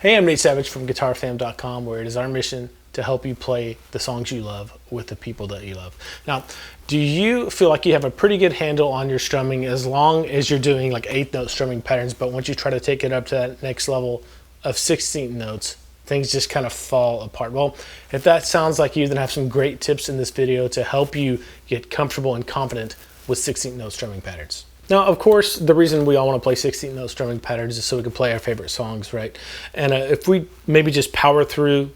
Hey, I'm Nate Savage from GuitarFam.com, where it is our mission to help you play the songs you love with the people that you love. Now, do you feel like you have a pretty good handle on your strumming as long as you're doing like 8th note strumming patterns, but once you try to take it up to that next level of 16th notes, things just kind of fall apart? Well, if that sounds like you, then I have some great tips in this video to help you get comfortable and confident with 16th note strumming patterns. Now, of course, the reason we all want to play 16th note strumming patterns is so we can play our favorite songs, right? And if we maybe just power through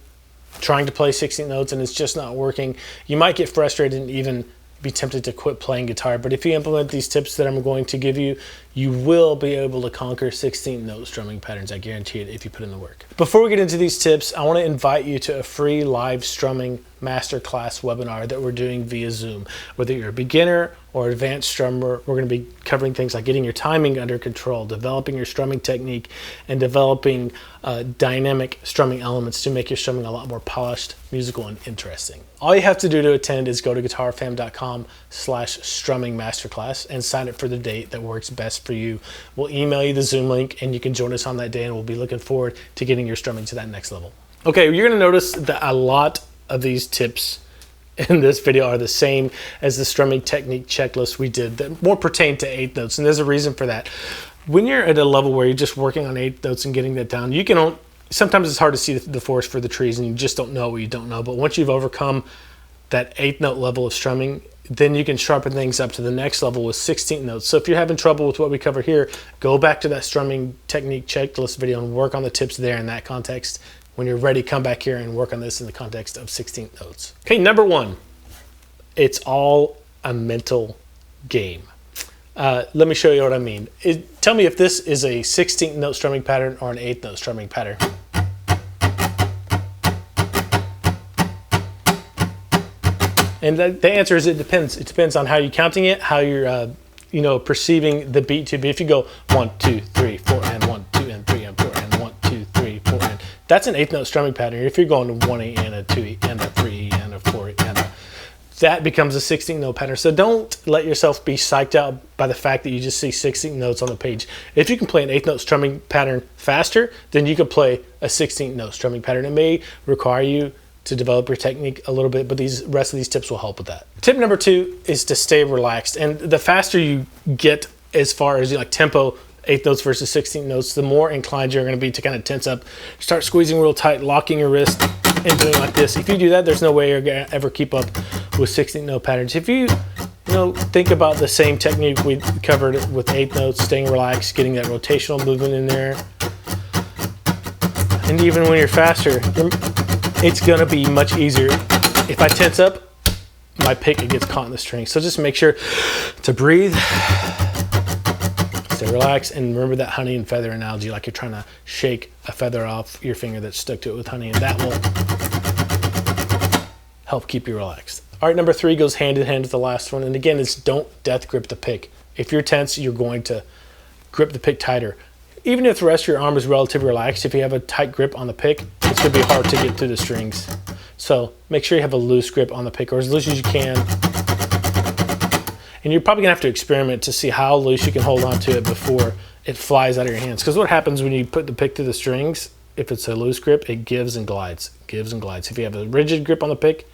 trying to play 16th notes and it's just not working, you might get frustrated and even be tempted to quit playing guitar. But if you implement these tips that I'm going to give you, you will be able to conquer 16th note strumming patterns. I guarantee it if you put in the work. Before we get into these tips, I want to invite you to a free live strumming masterclass webinar that we're doing via Zoom. Whether you're a beginner or advanced strummer, we're going to be covering things like getting your timing under control, developing your strumming technique, and developing dynamic strumming elements to make your strumming a lot more polished, musical, and interesting. All you have to do to attend is go to guitarfam.com/strumming masterclass and sign up for the date that works best for you. We'll email you the Zoom link and you can join us on that day, and we'll be looking forward to getting your strumming to that next level. Okay, you're going to notice that a lot of these tips in this video are the same as the strumming technique checklist we did that more pertain to 8th notes, and there's a reason for that. When you're at a level where you're just working on 8th notes and getting that down, you can sometimes it's hard to see the forest for the trees and you just don't know what you don't know. But once you've overcome that 8th note level of strumming, then you can sharpen things up to the next level with 16th notes. So if you're having trouble with what we cover here, go back to that strumming technique checklist video and work on the tips there in that context. When you're ready, come back here and work on this in the context of 16th notes. Okay, number one, it's all a mental game. Let me show you what I mean. Tell me if this is a 16th note strumming pattern or an 8th note strumming pattern. And the answer is it depends. It depends on how you're counting it, how you're perceiving the beat to be. If you go 1, 2, 3, 4, and 1, 2, and 3, and 4, and 1, 2, 3, 4, and that's an 8th note strumming pattern. If you're going to 1E and a 2E and a 3E and a 4E and that becomes a 16th note pattern. So don't let yourself be psyched out by the fact that you just see 16th notes on the page. If you can play an 8th note strumming pattern faster, then you can play a 16th note strumming pattern. It may require you to develop your technique a little bit, but the rest of these tips will help with that. Tip number 2 is to stay relaxed. And the faster you get as far as like tempo, 8th notes versus 16th notes, the more inclined you're going to be to kind of tense up, start squeezing real tight, locking your wrist, and doing like this. If you do that, there's no way you're going to ever keep up with 16th note patterns. If you think about the same technique we covered with 8th notes, staying relaxed, getting that rotational movement in there, and even when you're faster, it's going to be much easier. If I tense up, my pick, it gets caught in the string. So just make sure to breathe, stay relaxed, and remember that honey and feather analogy, like you're trying to shake a feather off your finger that's stuck to it with honey, and that will help keep you relaxed. All right, number 3 goes hand in hand with the last one, and again, it's don't death grip the pick. If you're tense, you're going to grip the pick tighter. Even if the rest of your arm is relatively relaxed, if you have a tight grip on the pick, it's going to be hard to get through the strings. So make sure you have a loose grip on the pick, or as loose as you can. And you're probably going to have to experiment to see how loose you can hold on to it before it flies out of your hands. Because what happens when you put the pick to the strings, if it's a loose grip, it gives and glides, gives and glides. If you have a rigid grip on the pick,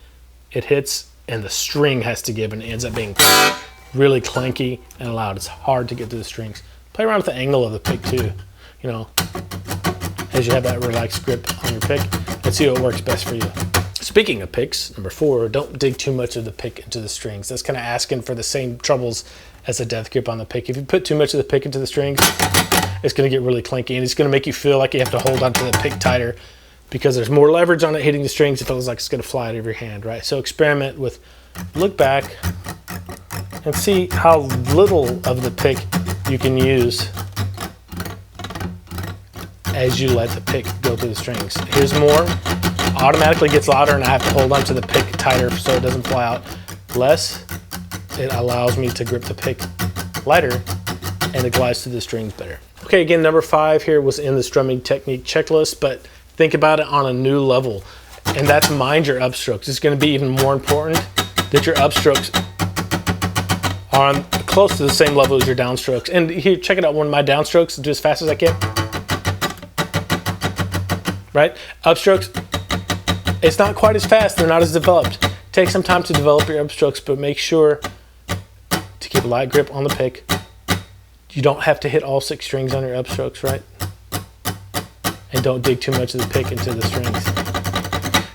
it hits and the string has to give, and it ends up being really clanky and loud. It's hard to get through the strings. Play around with the angle of the pick too, as you have that relaxed grip on your pick, and see what works best for you. Speaking of picks, number 4, don't dig too much of the pick into the strings. That's kind of asking for the same troubles as a death grip on the pick. If you put too much of the pick into the strings, it's going to get really clanky, and it's going to make you feel like you have to hold onto the pick tighter because there's more leverage on it hitting the strings. It feels like it's going to fly out of your hand, right? So experiment with, look back and see how little of the pick you can use as you let the pick go through the strings. Here's more. Automatically gets louder, and I have to hold onto the pick tighter so it doesn't fly out. Less, it allows me to grip the pick lighter, and it glides through the strings better. Okay, again, number 5 here was in the strumming technique checklist, but think about it on a new level, and that's mind your upstrokes. It's going to be even more important that your upstrokes are on close to the same level as your downstrokes. And here, check it out. One of my downstrokes, do as fast as I can. right? Upstrokes, it's not quite as fast. They're not as developed. Take some time to develop your upstrokes, but make sure to keep a light grip on the pick. You don't have to hit all 6 strings on your upstrokes, right? And don't dig too much of the pick into the strings.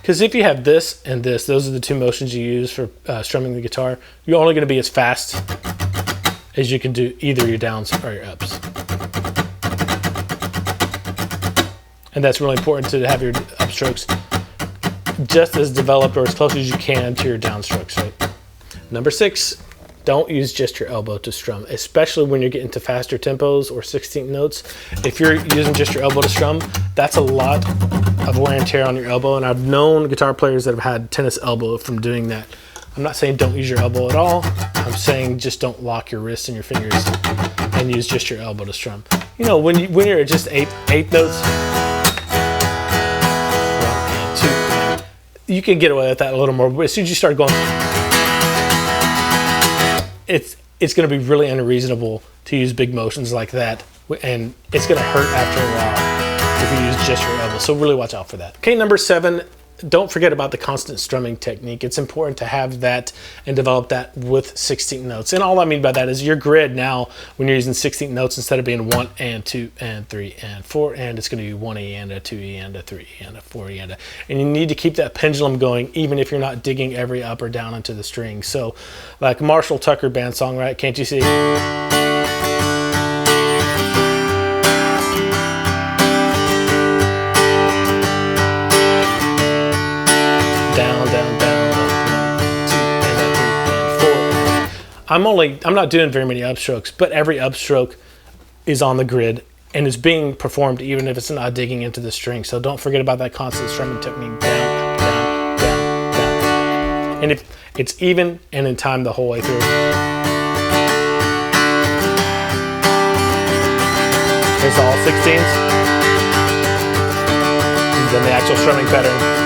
Because if you have this and this, those are the 2 motions you use for strumming the guitar, you're only going to be as fast as you can do either your downs or your ups. And that's really important to have your upstrokes just as developed or as close as you can to your downstrokes, right? Number 6, don't use just your elbow to strum, especially when you're getting to faster tempos or 16th notes. If you're using just your elbow to strum, that's a lot of wear and tear on your elbow, and I've known guitar players that have had tennis elbow from doing that. I'm not saying don't use your elbow at all. I'm saying just don't lock your wrists and your fingers and use just your elbow to strum. You know, when you're at just eighth notes, 1 and 2, you can get away with that a little more, but as soon as you start going, it's going to be really unreasonable to use big motions like that, and it's going to hurt after a while if you use just your elbow. So really watch out for that. Okay, number 7, don't forget about the constant strumming technique. It's important to have that and develop that with 16th notes. And all I mean by that is your grid now, when you're using 16th notes, instead of being 1 and 2 and 3 and 4, and it's going to be 1 E and a 2 E and a 3 E and a 4 E and a. And you need to keep that pendulum going even if you're not digging every up or down into the string. So like Marshall Tucker band song, right? Can't you see? I'm not doing very many upstrokes, but every upstroke is on the grid and is being performed even if it's not digging into the string. So don't forget about that constant strumming technique. Down, down, down, down. And if it's even and in time the whole way through. Here's all 16s. And then the actual strumming pattern.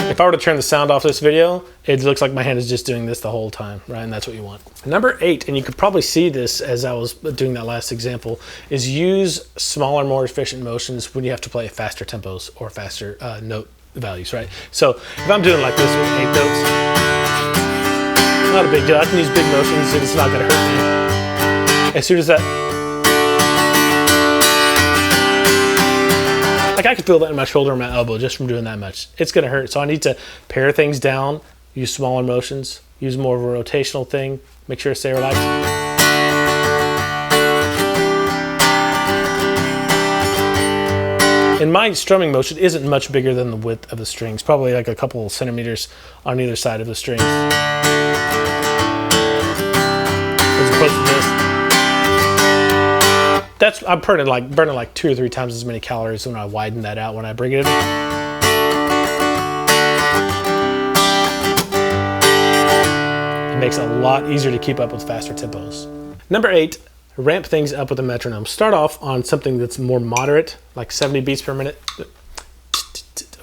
If I were to turn the sound off this video, it looks like my hand is just doing this the whole time, right? And that's what you want. Number 8, and you could probably see this as I was doing that last example, is use smaller, more efficient motions when you have to play faster tempos or faster note values, right? So if I'm doing like this with 8 notes, not a big deal. I can use big motions and it's not gonna hurt me. As soon as that, like I can feel that in my shoulder and my elbow just from doing that much. It's gonna hurt. So I need to pare things down, use smaller motions, use more of a rotational thing, make sure to stay relaxed. And my strumming motion isn't much bigger than the width of the strings, probably like a couple centimeters on either side of the strings. As opposed to this. I'm burning like 2 or 3 times as many calories when I widen that out when I bring it in. It makes it a lot easier to keep up with faster tempos. Number 8, ramp things up with a metronome. Start off on something that's more moderate, like 70 beats per minute.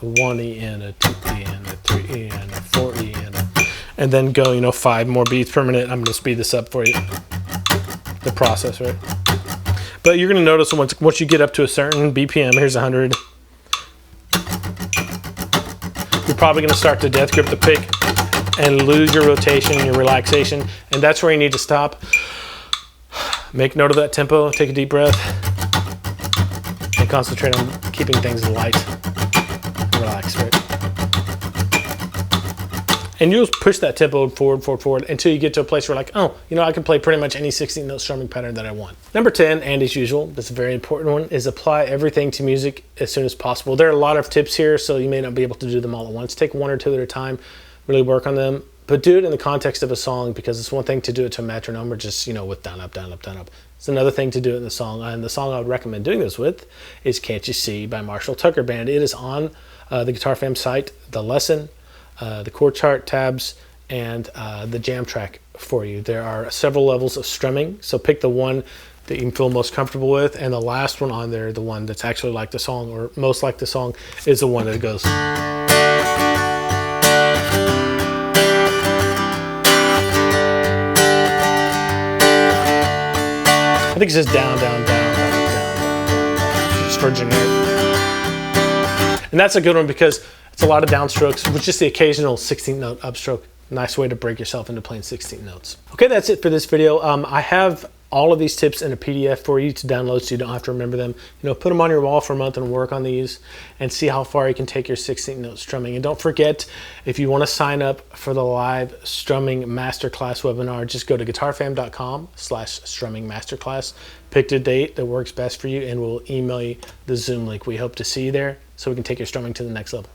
1 E and a 2 E and a 3 E and a 4 E and then go, 5 more beats per minute. I'm gonna speed this up for you. The process, right? But you're gonna notice once you get up to a certain BPM, here's 100, you're probably gonna start to death grip the pick and lose your rotation, your relaxation, and that's where you need to stop. Make note of that tempo, take a deep breath, and concentrate on keeping things light and relaxed, right? And you'll push that tempo forward until you get to a place where like, oh, I can play pretty much any 16th note strumming pattern that I want. Number 10, and as usual, that's a very important one, is apply everything to music as soon as possible. There are a lot of tips here, so you may not be able to do them all at once. Take 1 or 2 at a time, really work on them, but do it in the context of a song, because it's one thing to do it to a metronome or just, with down, up, down, up, down, up. It's another thing to do it in the song, and the song I would recommend doing this with is Can't You See by Marshall Tucker Band. It is on the Guitar Fam site, the lesson, the chord chart tabs, and the jam track for you. There are several levels of strumming, so pick the one that you can feel most comfortable with, and the last one on there, the one that's actually like the song or most like the song, is the one that goes. I think it's just down, down, down, down, down, down. Just for generic. And that's a good one because it's a lot of downstrokes with just the occasional 16th note upstroke. Nice way to break yourself into playing 16 notes. Okay, that's it for this video. I have all of these tips in a PDF for you to download so you don't have to remember them. You know, put them on your wall for a month and work on these and see how far you can take your 16th note strumming. And don't forget, if you want to sign up for the live strumming masterclass webinar, just go to guitarfam.com/strumming masterclass. Pick the date that works best for you and we'll email you the Zoom link. We hope to see you there so we can take your strumming to the next level.